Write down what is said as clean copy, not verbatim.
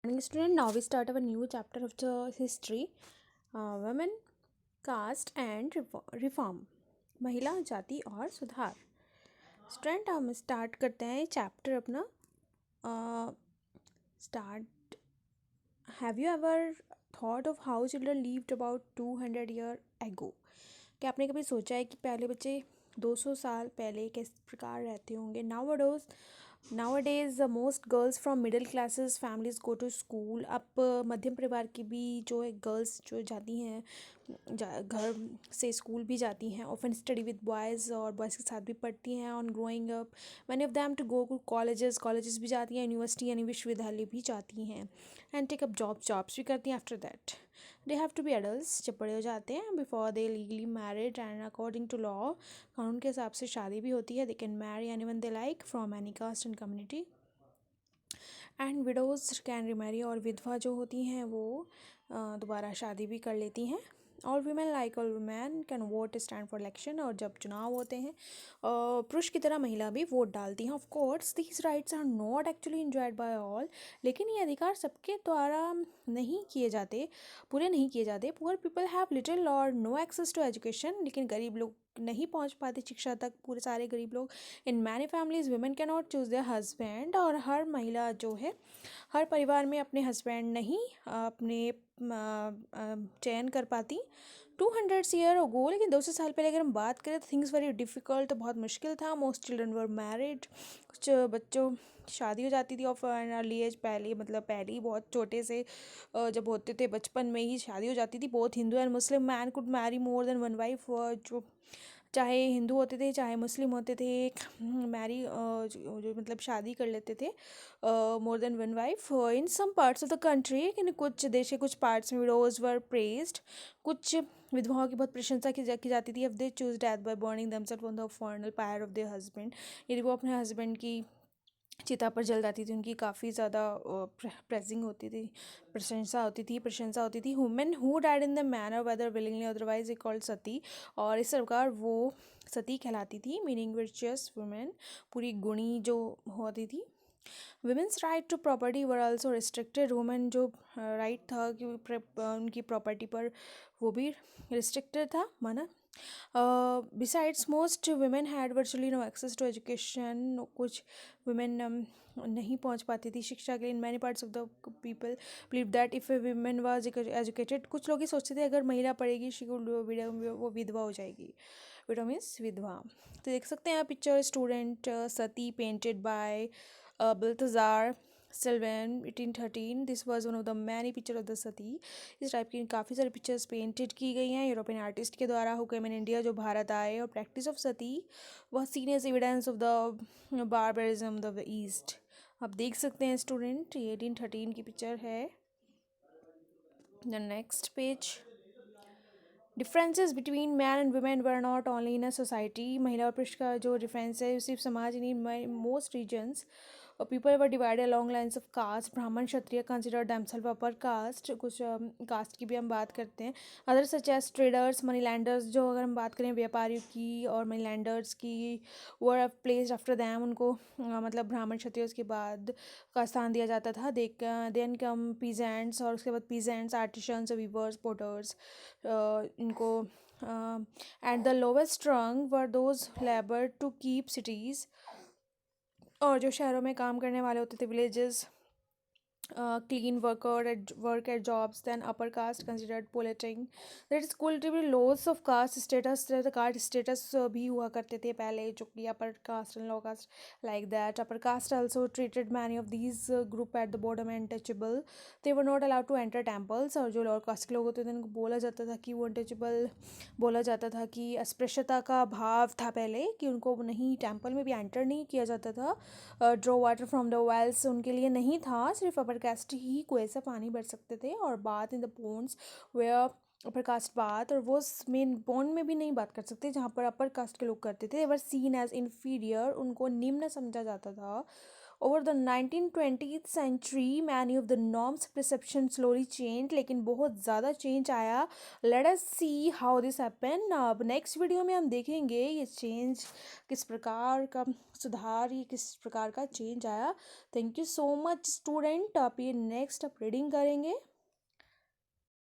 Morning student, now we start our new chapter of the history, women, caste and reform, महिला जाति और सुधार। Student हम start करते हैं चैप्टर अपना। Start have you ever thought of how children lived about 200 year ago? क्या आपने कभी सोचा है कि पहले बच्चे 200 साल पहले किस प्रकार रहते होंगे? Nowadays most girls from middle classes families go to school। अब मध्यम परिवार की भी जो है गर्ल्स जो जाती हैं घर से स्कूल भी जाती हैं। ऑफन स्टडी विद बॉयज़ और बॉयज़ के साथ भी पढ़ती हैं। On growing up many of them to go to colleges भी जाती हैं, यूनिवर्सिटी यानी विश्वविद्यालय भी जाती हैं। एंड टेक अप जॉब्स भी करती हैं। After that they have to be adults, जब बड़े हो जाते हैं, before they legally married and according to law कानून के हिसाब से शादी भी होती है। They can marry anyone they like from any caste and community. And widows can remarry, और विधवा जो होती हैं वो दोबारा शादी भी कर लेती हैं। All women like all women can vote stand for election, और जब चुनाव होते हैं पुरुष की तरह महिला भी वोट डालती हैं। Of course these rights are not actually enjoyed by all, लेकिन ये अधिकार सबके द्वारा नहीं किए जाते, पूरे नहीं किए जाते। पुअर पीपल हैव लिटिल और नो एक्सेस टू एजुकेशन, लेकिन गरीब लोग नहीं पहुंच पाते शिक्षा तक, पूरे सारे गरीब लोग। In many families women can not choose there husband, और हर महिला जो है हर परिवार में अपने हस्बैंड नहीं अपने चयन कर पाती। 200 ईयर अगो, लेकिन 200 साल पहले अगर हम बात करें तो थिंग्स वेरी डिफ़िकल्ट, बहुत मुश्किल था। मोस्ट चिल्ड्रन वर मैरिड, कुछ बच्चों शादी हो जाती थी ऑफ एन अर्ली एज, पहले ही बहुत छोटे से जब होते थे बचपन में ही शादी हो जाती थी। Both Hindu and Muslim man could Mary more than one wife, जो चाहे हिंदू होते थे चाहे मुस्लिम होते थे, एक मैरी जो मतलब शादी कर लेते थे more than one wife. In some parts of the country, इन कुछ देश के कुछ पार्ट्स में विडोज वर प्रेज्ड, कुछ विधवाओं की बहुत प्रशंसा की जाती थी। If they choose death by burning themselves on the funeral fire of their husband, यदि वो अपने हस्बैंड की चिता पर जल जाती थी, उनकी काफ़ी ज़्यादा प्रेजिंग होती थी, प्रशंसा होती थी। Women who died in the manner whether willingly otherwise a called Sati, और इस प्रकार वो सती कहलाती थी, मीनिंग विर्चुअस वुमेन, पूरी गुणी जो होती थी। Women's right to property were also restricted, women जो राइट था कि उनकी प्रॉपर्टी पर, वो भी रिस्ट्रिक्टेड था, माना। Besides most women had virtually no access to education, कुछ वुमेन नहीं पहुंच पाती थी शिक्षा के लिए। In many parts of the people believe that if a women was educated, कुछ लोग ये सोचते थे अगर महिला पढ़ेगी वो विधवा हो जाएगी। विडो मीन्स विधवा। तो देख सकते हैं आप picture, student Sati painted by Balthazar Sylvan 1813। This was one of the many picture of the Sati. इस टाइप की काफ़ी सारी पिक्चर्स पेंटेड की गई हैं यूरोपियन आर्टिस्ट के द्वारा, हु केम इन इंडिया, जो भारत आए। और practice of sati was seen as evidence of the barbarism of the east. आप देख सकते हैं स्टूडेंट, ये 1813 की पिक्चर है। The next page, differences between man and women were not only in a society, महिला और पुरुष का जो डिफरेंस है सिर्फ समाज नहीं, most regions people were divided along lines of caste. Brahmin Kshatriya consider themselves upper caste, कुछ कास्ट की भी हम बात करते हैं। Other such as traders, money lenders, जो अगर हम बात करें व्यापारियों की और मनी लैंडर्स की, वर प्लेस्ड आफ्टर दैम, उनको मतलब ब्राह्मण क्षत्रिय के बाद का स्थान दिया जाता था। देन कम पीजेंट्स, और उसके बाद पीजेंट्स, आर्टिशंस, वीवर्स, पोटर्स, इनको at the lowest rung were those labour to keep cities, और जो शहरों में काम करने वाले होते थे, villages, clean work at jobs, then upper caste considered polluting, that is cultivate laws of caste status, the caste status भी हुआ करते थे पहले, जो कि upper caste and low caste like that. Upper caste also treated many of these group at the bottom untouchable, they were not allowed to enter temples, और जो lower caste के लोग होते थे उनको बोला जाता था कि वो untouchable, बोला जाता था कि अस्पृश्यता का भाव था पहले, कि उनको नहीं टेम्पल में भी एंटर नहीं किया जाता था। Draw water from the wells उनके लिए नहीं था, सिर्फ अपर कास्ट ही कुएं से पानी भर सकते थे। और bathe in the ponds where upper caste bathe, और वो मेन पोन में भी नहीं बात कर सकते जहाँ पर अपर कास्ट के लोग करते थे। वर सीन एज इन्फीरियर, उनको निम्न समझा जाता था। Over the 1920th century many of the norms perception slowly change, लेकिन बहुत ज़्यादा चेंज आया. Let us see how this happen. अब नेक्स्ट वीडियो में हम देखेंगे ये चेंज किस प्रकार का सुधार, ये किस प्रकार का चेंज आया. Thank you so much student. आप ये नेक्स्ट आप रीडिंग करेंगे.